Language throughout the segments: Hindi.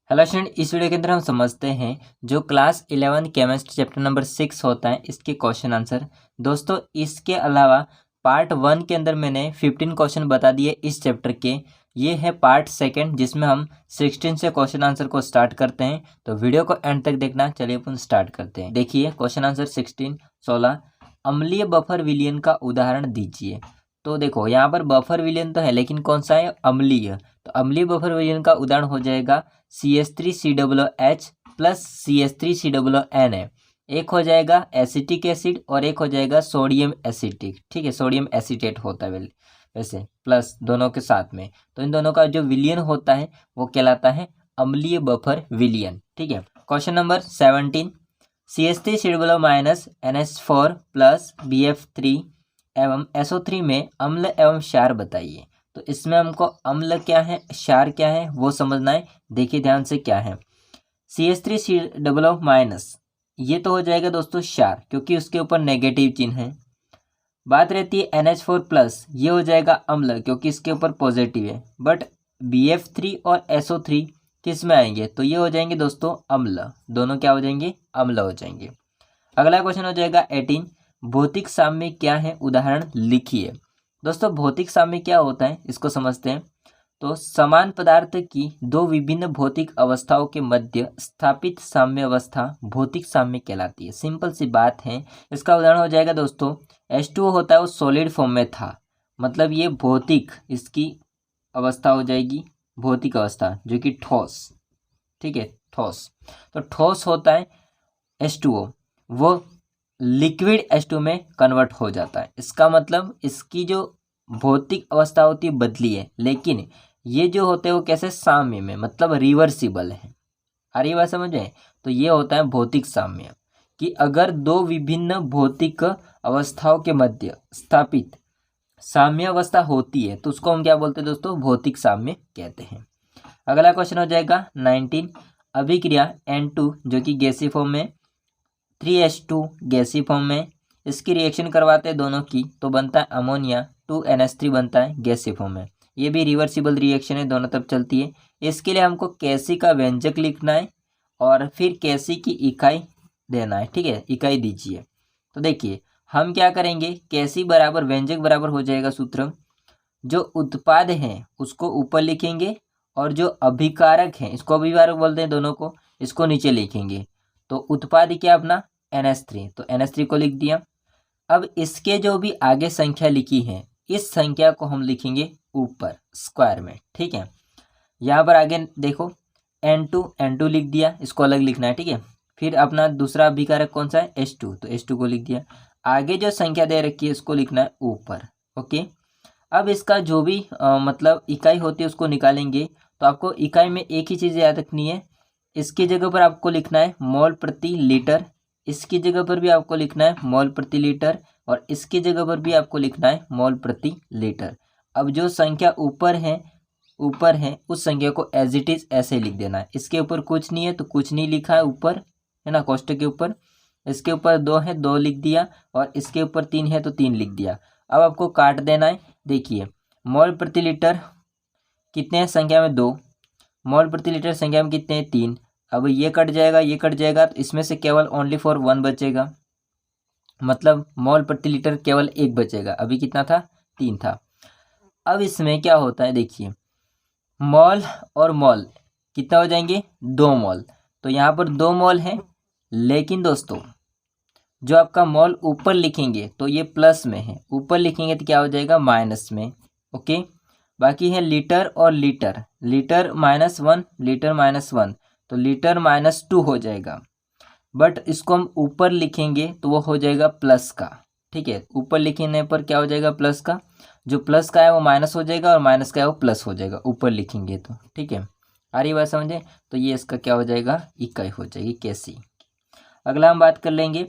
हेलो स्टूडेंट, इस वीडियो के अंदर हम समझते हैं जो क्लास 11 केमिस्ट्री चैप्टर नंबर 6 होता है इसके क्वेश्चन आंसर। दोस्तों, इसके अलावा पार्ट 1 के अंदर मैंने 15 क्वेश्चन बता दिए इस चैप्टर के। ये है पार्ट 2 जिसमें हम 16 से क्वेश्चन आंसर को स्टार्ट करते हैं। तो वीडियो को एंड तक देखना। चलिए अपन स्टार्ट करते हैं। देखिए क्वेश्चन आंसर 16 अम्लीय बफर विलयन का उदाहरण दीजिए। तो देखो यहाँ पर बफर विलयन तो है, लेकिन कौन सा है? अम्लीय। तो अम्लीय बफर विलयन का उदाहरण हो जाएगा CH3COOH प्लस CH3COON है। एक हो जाएगा एसिटिक एसिड और एक हो जाएगा सोडियम एसिटिक। ठीक है, सोडियम एसीटेट होता है वैसे प्लस दोनों के साथ में। तो इन दोनों का जो विलयन होता है वो कहलाता है अम्लीय बफर विलयन। ठीक है, question number 17 CH3 minus NH4 plus BF3 एवं SO3 में अम्ल एवं क्षार बताइए। तो इसमें हमको अम्ल क्या है, क्षार क्या है वो समझना है। देखिए ध्यान से क्या है। CH3 माइनस ये तो हो जाएगा दोस्तों क्षार, क्योंकि उसके ऊपर नेगेटिव चिन्ह है। बात रहती है NH4 प्लस, ये हो जाएगा अम्ल क्योंकि इसके ऊपर पॉजिटिव है। बट BF3 और SO3 किस में आएंगे? तो ये हो जाएंगे दोस्तों अम्ल। दोनों क्या हो जाएंगे? अम्ल हो जाएंगे। अगला क्वेश्चन हो जाएगा 18 भौतिक साम्य क्या है, उदाहरण लिखिए। दोस्तों, भौतिक साम्य क्या होता है इसको समझते हैं। तो समान पदार्थ की दो विभिन्न भौतिक अवस्थाओं के मध्य स्थापित साम्य अवस्था भौतिक साम्य कहलाती है। सिंपल सी बात है। इसका उदाहरण हो जाएगा दोस्तों H2O होता है वो सॉलिड फॉर्म में था, मतलब ये भौतिक इसकी अवस्था हो जाएगी, भौतिक अवस्था जो कि ठोस। ठीक है, ठोस। तो ठोस होता है H2O, वो लिक्विड H2 में कन्वर्ट हो जाता है। इसका मतलब इसकी जो भौतिक अवस्था होती है बदली है, लेकिन ये जो होते हैं वो कैसे? साम्य में, मतलब रिवर्सिबल है। आ रही बात समझ में? तो ये होता है भौतिक साम्य, कि अगर दो विभिन्न भौतिक अवस्थाओं के मध्य स्थापित साम्य अवस्था होती है तो उसको हम क्या बोलते हैं दोस्तों? भौतिक साम्य कहते हैं। अगला क्वेश्चन हो जाएगा 19 अभिक्रिया N2 जो कि गैसीय फॉर्म में, 3H2 गैसीय फॉर्म में, इसकी रिएक्शन करवाते हैं दोनों की तो बनता है अमोनिया, 2NH3 बनता है गैसीय फॉर्म में। ये भी रिवर्सिबल रिएक्शन है, दोनों तरफ चलती है। इसके लिए हमको कैसी का व्यंजक लिखना है और फिर कैसी की इकाई देना है। ठीक है, इकाई दीजिए। तो देखिए हम क्या करेंगे, कैसी बराबर व्यंजक बराबर हो जाएगा सूत्र, जो उत्पाद है उसको ऊपर लिखेंगे और जो अभिकारक है, इसको अभिकारक बोलते हैं दोनों को, इसको नीचे लिखेंगे। तो उत्पाद क्या अपना? NH3, तो NH3 को लिख दिया। अब इसके जो भी आगे संख्या लिखी है इस संख्या को हम लिखेंगे ऊपर स्क्वायर में। ठीक है, यहाँ पर आगे देखो N2 लिख दिया, इसको अलग लिखना है। ठीक है, फिर अपना दूसरा अभिकारक कौन सा है? H2, तो H2 को लिख दिया। आगे जो संख्या दे रखी है इसको लिखना है ऊपर। ओके, अब इसका जो भी मतलब इकाई होती है उसको निकालेंगे। तो आपको इकाई में एक ही चीज़ याद रखनी है, इसकी जगह पर आपको लिखना है मोल प्रति लीटर, इसकी जगह पर भी आपको लिखना है मोल प्रति लीटर, और इसकी जगह पर भी आपको लिखना है मोल प्रति लीटर। अब जो संख्या ऊपर है उस संख्या को एज इट इज ऐसे लिख देना है। इसके ऊपर कुछ नहीं है तो कुछ नहीं लिखा है ऊपर, है ना, कोष्टक के ऊपर। इसके ऊपर 2 है, 2 लिख दिया, और इसके ऊपर 3 है तो 3 लिख दिया। अब आपको काट देना है। देखिए मोल प्रति लीटर कितने हैं संख्या में? 2। मोल प्रति लीटर संख्या में कितने हैं? 3। अब ये कट जाएगा, ये कट जाएगा, तो इसमें से केवल ओनली फॉर 1 बचेगा, मतलब मोल प्रति लीटर केवल 1 बचेगा। अभी कितना था? 3 था। अब इसमें क्या होता है, देखिए मोल और मोल कितना हो जाएंगे? 2 मोल। तो यहाँ पर 2 मोल है, लेकिन दोस्तों जो आपका मोल ऊपर लिखेंगे तो ये प्लस में है, ऊपर लिखेंगे तो क्या हो जाएगा? माइनस में। ओके, बाकी है लीटर और लीटर, लीटर -1, लीटर -1, तो लीटर -2 हो जाएगा। बट इसको हम ऊपर लिखेंगे तो वो हो जाएगा प्लस का। ठीक है, ऊपर लिखने पर क्या हो जाएगा? प्लस का। जो प्लस का है वो माइनस हो जाएगा और माइनस का है वो प्लस हो जाएगा ऊपर लिखेंगे तो। ठीक है, आ रही बात समझे? तो ये इसका क्या हो जाएगा? इकाई हो जाएगी कैसी। अगला हम बात कर लेंगे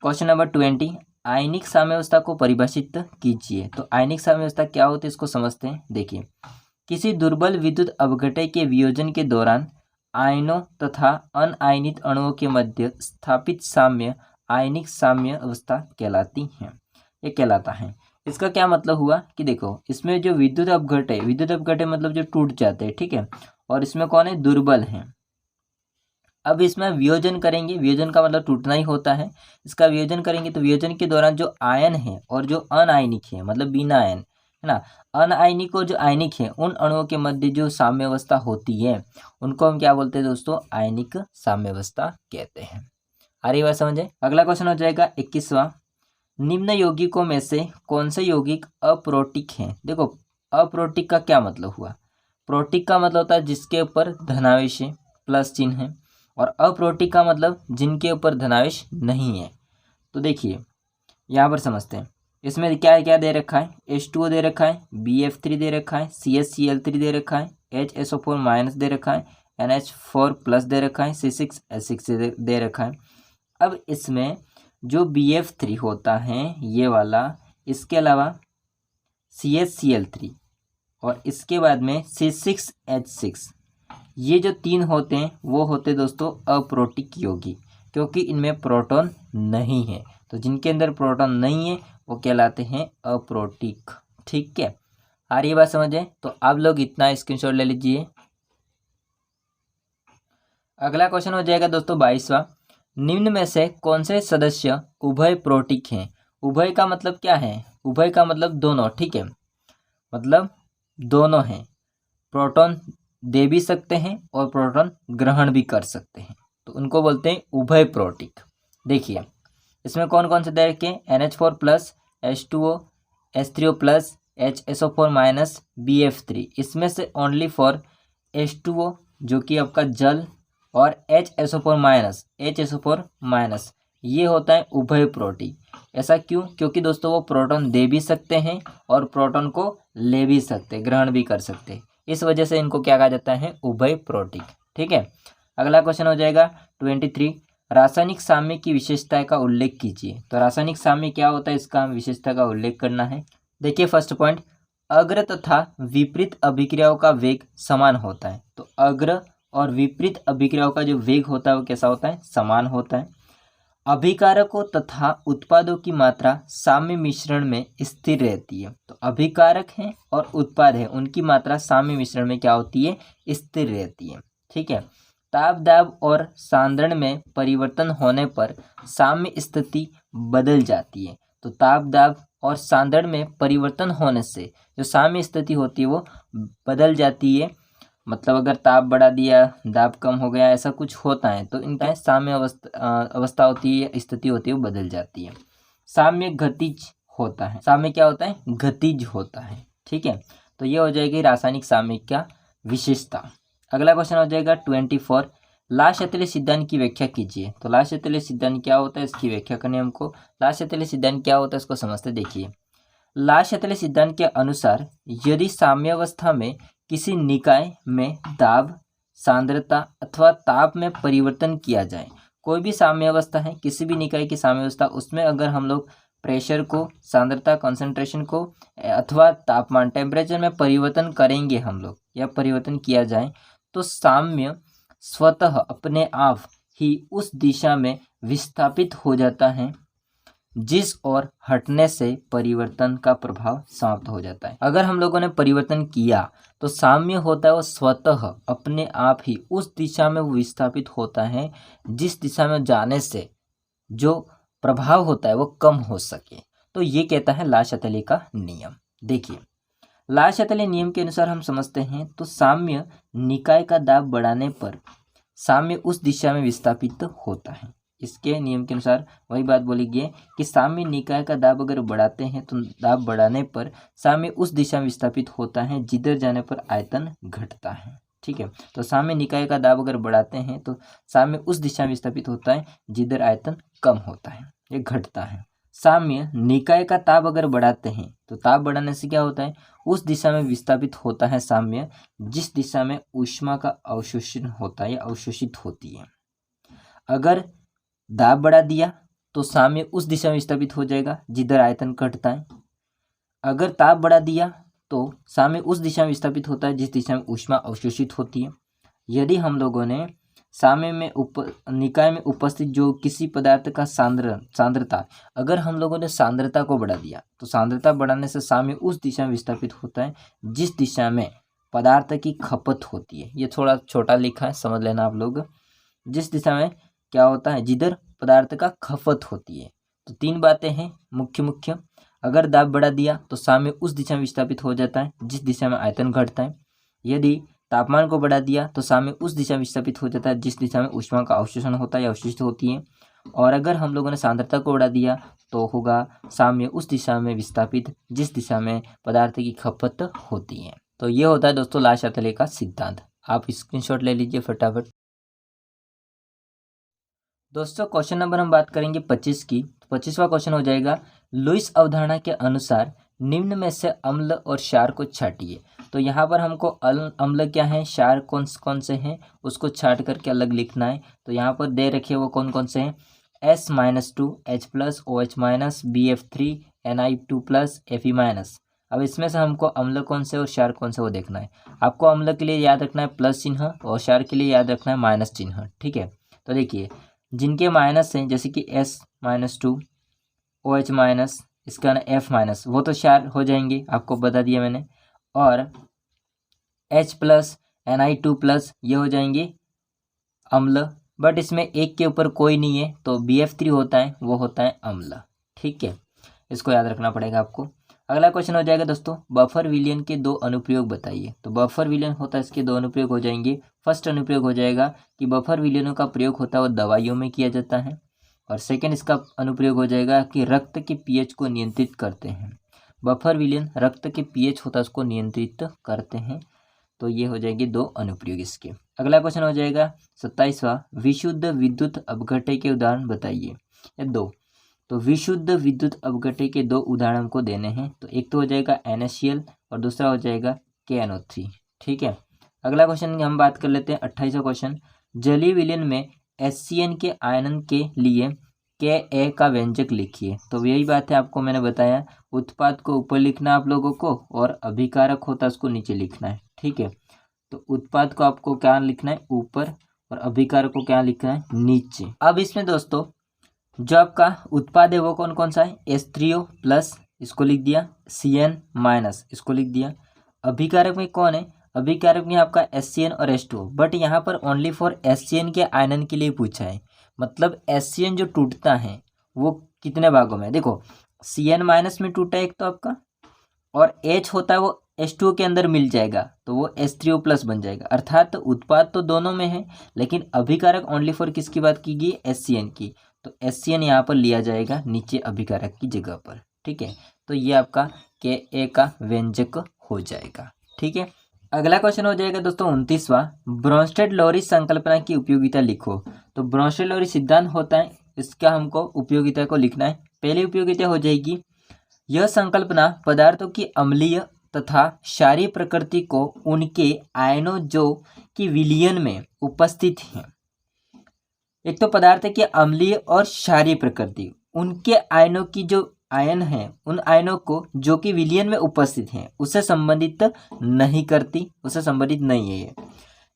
क्वेश्चन नंबर 20 आयनिक साम्यावस्था को परिभाषित कीजिए। तो आयनिक साम्यावस्था क्या होती है इसको समझते हैं। देखिए किसी दुर्बल विद्युत अपघटय के वियोजन के दौरान आयनों तथा अनआयनित अणुओं के मध्य स्थापित साम्य आयनिक साम्य अवस्था कहलाती है, ये कहलाता है। इसका क्या मतलब हुआ कि देखो इसमें जो विद्युत अपघटय मतलब जो टूट जाते हैं, ठीक है, और इसमें कौन है? दुर्बल है। अब इसमें वियोजन करेंगे, वियोजन का मतलब टूटना ही होता है। इसका वियोजन करेंगे तो वियोजन के दौरान जो आयन है और जो अनायनिक है, मतलब बिना आयन, है ना, अनायनिक और जो आयनिक है, उन अणुओं के मध्य जो साम्यावस्था होती है उनको हम क्या बोलते हैं दोस्तों? आयनिक साम्यावस्था कहते हैं। आ रही बात समझे? अगला क्वेश्चन हो जाएगा 21वां। निम्न यौगिकों में से कौन से यौगिक अप्रोटिक हैं? देखो, अप्रोटिक का क्या मतलब हुआ? प्रोटिक का मतलब होता है जिसके ऊपर धनावेश है, प्लस चिन्ह है, और अप्रोटिक का मतलब जिनके ऊपर धनावेश नहीं है। तो देखिए यहाँ पर समझते हैं, इसमें क्या क्या दे रखा है? H2O दे रखा है, BF3 दे रखा है, CHCl3 दे रखा है, HSO4 माइनस दे रखा है, NH4 प्लस दे रखा है, C6H6 दे रखा है। अब इसमें जो BF3 होता है ये वाला, इसके अलावा CHCl3 और इसके बाद में C6H6, ये जो तीन होते हैं वो होते दोस्तों अप्रोटिक यौगिक, क्योंकि इनमें प्रोटॉन नहीं है। तो जिनके अंदर प्रोटॉन नहीं है वो कहलाते हैं अप्रोटिक। ठीक है, आ रही बात समझे? तो आप लोग इतना स्क्रीनशॉट ले लीजिए। अगला क्वेश्चन हो जाएगा दोस्तों 22वां। निम्न में से कौन से सदस्य उभय प्रोटिक हैं? उभय का मतलब क्या है? उभय का मतलब दोनों। ठीक है, मतलब दोनों हैं, प्रोटॉन दे भी सकते हैं और प्रोटॉन ग्रहण भी कर सकते हैं, तो उनको बोलते हैं उभय प्रोटिक। देखिए इसमें कौन कौन से दे रखे हैं? NH4 plus, H2O, H3O plus, HSO4 minus, BF3। इसमें से ओनली फॉर H2O जो कि आपका जल, और HSO4 माइनस, HSO4 माइनस ये होता है उभय प्रोटिक। ऐसा क्यों? क्योंकि दोस्तों वो प्रोटॉन दे भी सकते हैं और प्रोटॉन को ले भी सकते, ग्रहण भी कर सकते, इस वजह से इनको क्या कहा जाता है? उभय प्रोटिक। ठीक है, अगला क्वेश्चन हो जाएगा 23। रासायनिक साम्य की विशेषता का उल्लेख कीजिए। तो रासायनिक साम्य क्या होता है, इसका विशेषता का उल्लेख करना है। देखिए फर्स्ट पॉइंट, अग्र तथा विपरीत अभिक्रियाओं का वेग समान होता है। तो अग्र और विपरीत अभिक्रियाओं का जो वेग होता है वो कैसा होता है? समान होता है। अभिकारकों तथा उत्पादों की मात्रा साम्य मिश्रण में स्थिर रहती है। तो अभिकारक हैं और उत्पाद है, उनकी मात्रा साम्य मिश्रण में क्या होती है? स्थिर रहती है। ठीक है, ताप दाब और सांद्रण में परिवर्तन होने पर साम्य स्थिति बदल जाती है। तो ताप दाब और सांद्रण में परिवर्तन होने से जो साम्य स्थिति होती है वो बदल जाती है। मतलब अगर ताप बढ़ा दिया, दाब कम हो गया, ऐसा कुछ होता है तो इनका साम्य अवस्था होती है, स्थिति होती है, वो बदल जाती है। साम्य गतिज होता है। साम्य क्या होता है? गतिज होता है। ठीक है, तो ये हो जाएगी रासायनिक साम्य का विशेषता। अगला क्वेश्चन हो जाएगा 24। लाशतले सिद्धांत की व्याख्या कीजिए। तो लाशतले सिद्धांत क्या होता है, इसकी व्याख्या करनी है हमको। लाशतले सिद्धांत क्या होता है इसको समझते देखिए। लाशतले सिद्धांत के अनुसार यदि साम्यावस्था में किसी निकाय में दाब, सांद्रता अथवा ताप में परिवर्तन किया जाए, कोई भी साम्यावस्था है, किसी भी निकाय की साम्यावस्था, उसमें अगर हम लोग प्रेशर को, सांद्रता, कंसंट्रेशन को अथवा तापमान, टेम्परेचर में परिवर्तन करेंगे हम लोग, या परिवर्तन किया जाए, तो साम्य स्वतः अपने आप ही उस दिशा में विस्थापित हो जाता है जिस ओर हटने से परिवर्तन का प्रभाव समाप्त हो जाता है। अगर हम लोगों ने परिवर्तन किया तो साम्य होता है वो स्वतः अपने आप ही उस दिशा में वो विस्थापित होता है जिस दिशा में जाने से जो प्रभाव होता है वो कम हो सके। तो ये कहता है लाशतले का नियम। देखिए लाशतले नियम के अनुसार हम समझते हैं तो साम्य निकाय का दाब बढ़ाने पर साम्य उस दिशा में विस्थापित होता है। इसके नियम के अनुसार वही बात बोली गई है कि साम्य निकाय का दाब अगर बढ़ाते हैं तो दाब बढ़ाने पर साम्य उस दिशा में विस्थापित होता है जिधर जाने पर आयतन घटता है। ठीक है, तो साम्य निकाय का दाब अगर बढ़ाते हैं तो साम्य उस दिशा में विस्थापित होता है जिधर आयतन कम होता है, ये घटता है। साम्य निकाय का ताप अगर बढ़ाते हैं तो ताप बढ़ाने से क्या होता है? उस दिशा में विस्थापित होता है साम्य जिस दिशा में ऊष्मा का अवशोषण होता है या अवशोषित होती है। अगर दाब बढ़ा दिया तो साम्य उस दिशा में विस्थापित हो जाएगा जिधर आयतन घटता है। अगर ताप बढ़ा दिया तो साम्य उस दिशा में विस्थापित होता है जिस दिशा में ऊष्मा अवशोषित होती है। यदि हम लोगों ने साम्य में निकाय में उपस्थित जो किसी पदार्थ का सांद्रता, अगर हम लोगों ने सांद्रता को बढ़ा दिया तो सांद्रता बढ़ाने से साम्य उस दिशा में विस्थापित होता है जिस दिशा में पदार्थ की खपत होती है। ये थोड़ा छोटा लिखा है, समझ लेना आप लोग। जिस दिशा में क्या होता है, जिधर पदार्थ का खपत होती है। तो 3 बातें हैं मुख्य। अगर दाब बढ़ा दिया तो साम्य उस दिशा में विस्थापित हो जाता है जिस दिशा में आयतन घटता है। यदि तापमान को बढ़ा दिया तो साम्य उस दिशा में विस्थापित हो जाता है जिस दिशा में ऊष्मा का अवशोषण होता है या अवशिष्ट होती है। और अगर हम लोगों ने सांद्रता को बढ़ा दिया तो होगा साम्य उस दिशा में विस्थापित जिस दिशा में पदार्थ की खपत होती है। तो ये होता है दोस्तों ला शातले का सिद्धांत। आप स्क्रीनशॉट ले लीजिए फटाफट। दोस्तों क्वेश्चन नंबर हम बात करेंगे 25 की। 25वां क्वेश्चन हो जाएगा, लुईस अवधारणा के अनुसार निम्न में से अम्ल और क्षार को छाटिए। तो यहाँ पर हमको अम्ल क्या है, क्षार कौन से हैं उसको छाट करके अलग लिखना है। तो यहाँ पर दे रखे वो कौन से हैं, S-2 H+, OH-, BF3 Ni2+, Fe-। अब इसमें से हमको अम्ल कौन से और क्षार कौन से वो देखना है। आपको अम्ल के लिए याद रखना है प्लस चिन्ह और क्षार के लिए याद रखना है माइनस चिन्ह। ठीक है, तो देखिए जिनके माइनस हैं जैसे कि S-2 OH-, इसका ना F-, वो तो क्षार हो जाएंगे, आपको बता दिया मैंने। और H+, Ni2+ ये हो जाएंगे अम्ल, बट इसमें एक के ऊपर कोई नहीं है तो BF3 होता है, वो होता है अम्ल। ठीक है, इसको याद रखना पड़ेगा आपको। अगला क्वेश्चन हो जाएगा दोस्तों, बफर विलयन के 2 अनुप्रयोग बताइए। तो बफर विलयन होता है, इसके 2 अनुप्रयोग हो जाएंगे। फर्स्ट अनुप्रयोग हो जाएगा कि बफर विलयनों का प्रयोग होता है वो दवाइयों में किया जाता है। और सेकेंड इसका अनुप्रयोग हो जाएगा कि रक्त के पीएच को नियंत्रित करते हैं। बफर विलयन रक्त के पीएच होता है उसको नियंत्रित करते हैं। तो ये हो जाएगी 2 अनुप्रयोग इसके। अगला क्वेश्चन हो जाएगा 27वां, विशुद्ध विद्युत अपघट्य के उदाहरण बताइए। ये 2, तो विशुद्ध विद्युत अपघट्य के 2 उदाहरण हमको देने हैं। तो एक तो हो जाएगा NaCl और दूसरा हो जाएगा KNO3। ठीक है, अगला क्वेश्चन हम बात कर लेते हैं 28वां क्वेश्चन, जलीय विलयन में HCN के आयनन के लिए Ka का व्यंजक लिखिए। तो यही बात है, आपको मैंने बताया उत्पाद को ऊपर लिखना है आप लोगों को और अभिकारक होता है उसको नीचे लिखना है। ठीक है, तो उत्पाद को आपको क्या लिखना है ऊपर और अभिकारक को क्या लिखना है नीचे। अब इसमें दोस्तों जो आपका उत्पाद है वो कौन सा है, H3O+, इसको लिख दिया, Cn- इसको लिख दिया। अभिकारक में कौन है, अभिकारक में आपका HCN और H2O, बट यहाँ पर ओनली फॉर HCN के आयनन के लिए पूछा है। मतलब HCN जो टूटता है वो कितने भागों में, देखो Cn- में टूटा है एक तो आपका, और H होता है वो H2O के अंदर मिल जाएगा तो वो H3O+ बन जाएगा। अर्थात उत्पाद तो दोनों में है लेकिन अभिकारक ओनली फॉर किसकी बात की गई, HCN की। तो HCN यहाँ पर लिया जाएगा नीचे अभिकारक की जगह पर। ठीक है, तो ये आपका Ka का व्यंजक हो जाएगा। ठीक है, अगला क्वेश्चन हो जाएगा दोस्तों 29वां, ब्रोंस्टेड-लोरी संकल्पना की उपयोगिता लिखो। तो ब्रोंस्टेड-लोरी सिद्धांत होता है, इसका हमको उपयोगिता को लिखना है। पहली उपयोगिता हो जाएगी, यह संकल्पना पदार्थों की अम्लीय तथा क्षारीय प्रकृति को उनके आयनों जो कि विलयन में उपस्थित हैं। एक तो पदार्थ की अम्लीय और क्षारीय प्रकृति, उनके आयनों की जो आयन है उन आयनों को जो कि विलयन में उपस्थित हैं उससे संबंधित नहीं करती, उससे संबंधित नहीं है ये।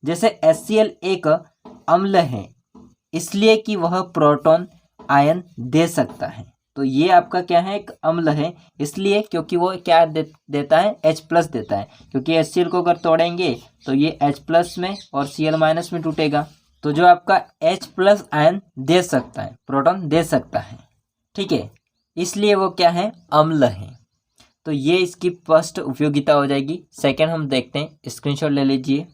जैसे HCl एक अम्ल है इसलिए कि वह प्रोटॉन आयन दे सकता है। तो ये आपका क्या है, एक अम्ल है इसलिए क्योंकि वो क्या देता है, H+ देता है। क्योंकि HCl को अगर तोड़ेंगे तो ये H+ में और Cl- में टूटेगा। तो जो आपका H+ आयन दे सकता है, प्रोटॉन दे सकता है। ठीक है, इसलिए वो क्या है, अम्ल है। तो ये इसकी फर्स्ट उपयोगिता हो जाएगी। सेकंड हम देखते हैं, स्क्रीनशॉट ले लीजिए।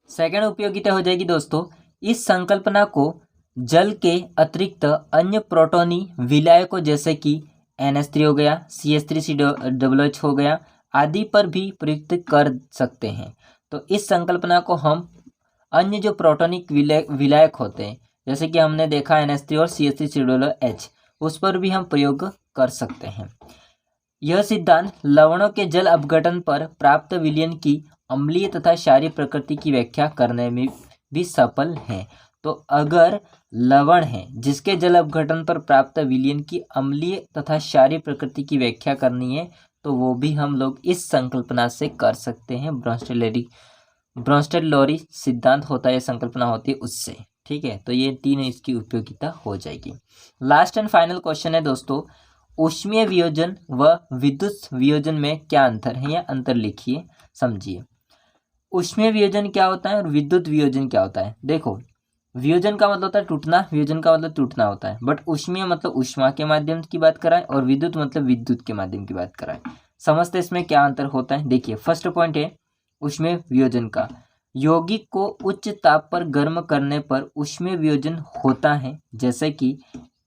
सेकंड उपयोगिता हो जाएगी दोस्तों, इस संकल्पना को जल के अतिरिक्त अन्य प्रोटोनी विलायकों जैसे कि NH3 हो गया, CH3COOH हो गया आदि पर भी प्रयुक्त कर सकते हैं। तो इस संकल्पना को हम अन्य जो प्रोटोनिक विलायक होते हैं जैसे कि हमने देखा NH3 और CH3COOH, उस पर भी हम प्रयोग कर सकते हैं। यह सिद्धांत लवणों के जल अपघटन पर प्राप्त विलयन की अम्लीय तथा क्षारीय प्रकृति की व्याख्या करने में भी सफल है। तो अगर लवण है जिसके जल अपघटन पर प्राप्त विलयन की अम्लीय तथा क्षारीय प्रकृति की व्याख्या करनी है तो वो भी हम लोग इस संकल्पना से कर सकते हैं। ब्रोंस्टेड-लोरी सिद्धांत होता है, संकल्पना होती है उससे। ठीक है, तो ये 3 इसकी उपयोगिता हो जाएगी। लास्ट एंड फाइनल क्वेश्चन है दोस्तों, ऊष्मीय वियोजन व विद्युत वियोजन में क्या अंतर है, या अंतर लिखिए, समझिए। ऊष्मीय वियोजन क्या होता है और विद्युत वियोजन क्या होता है। देखो, वियोजन का मतलब होता है टूटना, वियोजन का मतलब टूटना होता है, बट ऊष्मीय मतलब ऊष्मा के माध्यम की बात कराएं और विद्युत मतलब विद्युत के माध्यम की बात कराएं। समझते इसमें क्या अंतर होता है। देखिए फर्स्ट पॉइंट है ऊष्मीय वियोजन का। यौगिक को उच्च ताप पर गर्म करने पर ऊष्मीय वियोजन होता है, जैसे कि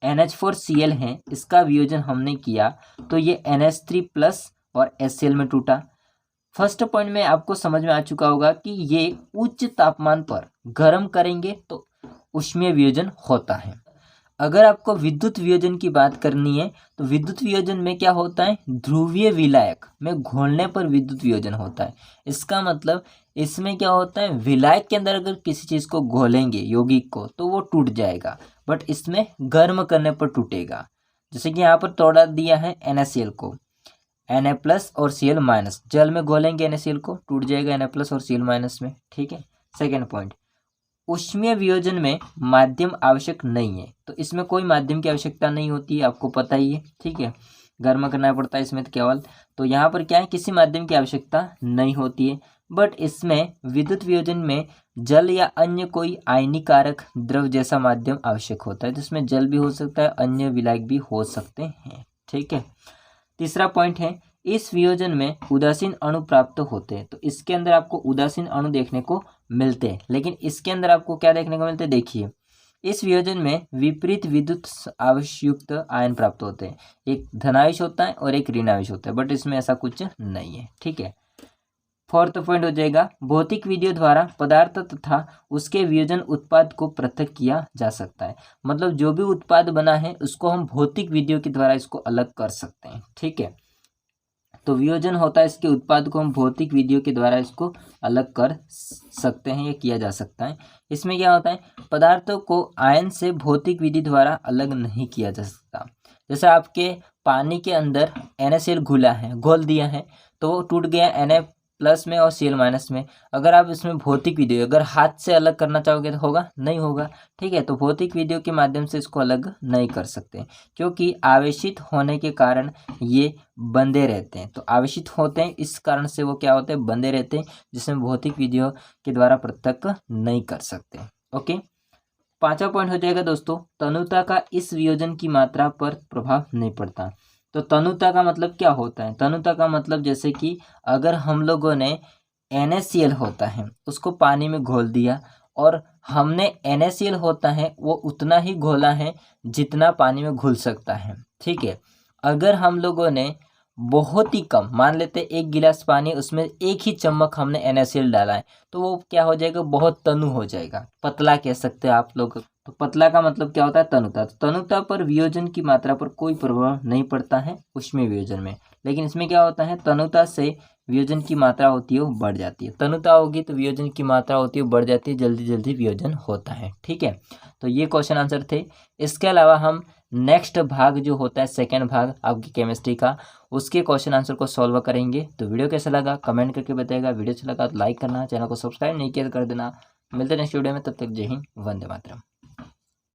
NH4Cl है, इसका वियोजन हमने किया तो ये NH3+ और HCl में टूटा। फर्स्ट पॉइंट में आपको समझ में आ चुका होगा कि ये उच्च तापमान पर गर्म करेंगे तो ऊष्मीय वियोजन होता है। अगर आपको विद्युत वियोजन की बात करनी है तो विद्युत वियोजन में क्या होता है, ध्रुवीय विलायक में घोलने पर विद्युत वियोजन होता है। इसका मतलब इसमें क्या होता है, विलायक के अंदर अगर किसी चीज़ को घोलेंगे यौगिक को तो वो टूट जाएगा, बट इसमें गर्म करने पर टूटेगा। जैसे कि यहाँ पर तोड़ा दिया है NaCl को, Na+ और Cl-, जल में घोलेंगे NaCl को, टूट जाएगा Na+ और Cl- में। ठीक है। सेकेंड पॉइंट, ऊष्मीय वियोजन में माध्यम आवश्यक नहीं है, तो इसमें कोई माध्यम की आवश्यकता नहीं होती है, आपको पता ही है। ठीक है, गर्म करना पड़ता है इसमें तो केवल, तो यहाँ पर क्या है, किसी माध्यम की आवश्यकता नहीं होती है। बट इसमें विद्युत वियोजन में जल या अन्य कोई आयनीकारक द्रव जैसा माध्यम आवश्यक होता है, जिसमें जल भी हो सकता है, अन्य विलायक भी हो सकते हैं। ठीक है। तीसरा पॉइंट है, इस वियोजन में उदासीन अणु प्राप्त होते हैं, तो इसके अंदर आपको उदासीन अणु देखने को मिलते हैं, लेकिन इसके अंदर आपको क्या देखने को मिलते हैं, देखिए इस वियोजन में विपरीत विद्युत आवेशयुक्त आयन प्राप्त होते हैं, एक धनावेश होता है और एक ऋणावेश होता है, बट इसमें ऐसा कुछ नहीं है। ठीक है। फोर्थ पॉइंट हो जाएगा, भौतिक विधियों द्वारा पदार्थ तथा उसके वियोजन उत्पाद को पृथक किया जा सकता है। मतलब जो भी उत्पाद बना है उसको हम भौतिक विधियों के द्वारा इसको अलग कर सकते हैं। ठीक है, तो वियोजन होता है, इसके उत्पाद को हम भौतिक विधियों के द्वारा इसको अलग कर सकते हैं या किया जा सकता है। इसमें क्या होता है, पदार्थों को आयन से भौतिक विधि द्वारा अलग नहीं किया जा सकता। जैसे आपके पानी के अंदर NaCl घुला है, घोल दिया है, तो वो टूट गया Na+ में और Cl- में। अगर आप इसमें भौतिक विधि अगर हाथ से अलग करना चाहोगे तो होगा, नहीं होगा। ठीक है, तो भौतिक विधियों के माध्यम से इसको अलग नहीं कर सकते, क्योंकि आवेशित होने के कारण ये बंधे रहते हैं। तो आवेशित होते हैं, इस कारण से वो क्या होते हैं, बंधे रहते हैं, जिसमें भौतिक विधियों के द्वारा पृथक नहीं कर सकते। ओके। पांचवा पॉइंट हो जाएगा दोस्तों, तनुता का इस वियोजन की मात्रा पर प्रभाव नहीं पड़ता। तो तनुता का मतलब क्या होता है, तनुता का मतलब जैसे कि अगर हम लोगों ने NaCl होता है उसको पानी में घोल दिया और हमने NaCl होता है वो उतना ही घोला है जितना पानी में घुल सकता है। ठीक है, अगर हम लोगों ने बहुत ही कम, मान लेते एक गिलास पानी, उसमें एक ही चम्मच हमने NaCl डाला है, तो वो क्या हो जाएगा, बहुत तनु हो जाएगा, पतला कह सकते हैं आप लोग। तो पतला का मतलब क्या होता है, तनुता। तो तनुता पर वियोजन की मात्रा पर कोई प्रभाव नहीं पड़ता है ऊष्मीय वियोजन में, लेकिन इसमें क्या होता है, तनुता से वियोजन की मात्रा होती है वो बढ़ जाती है। तनुता होगी तो वियोजन की मात्रा होती है बढ़ जाती है, जल्दी जल्दी वियोजन होता है। ठीक है, तो ये क्वेश्चन आंसर थे। इसके अलावा हम नेक्स्ट भाग जो होता है सेकेंड भाग आपकी केमिस्ट्री का, उसके क्वेश्चन आंसर को सॉल्व करेंगे। तो वीडियो कैसा लगा कमेंट करके बताइएगा, वीडियो अच्छा लगा तो लाइक करना, चैनल को सब्सक्राइब नहीं किया तो कर देना। मिलते हैं नेक्स्ट वीडियो में, तब तक जय हिंद, वंदे मातरम।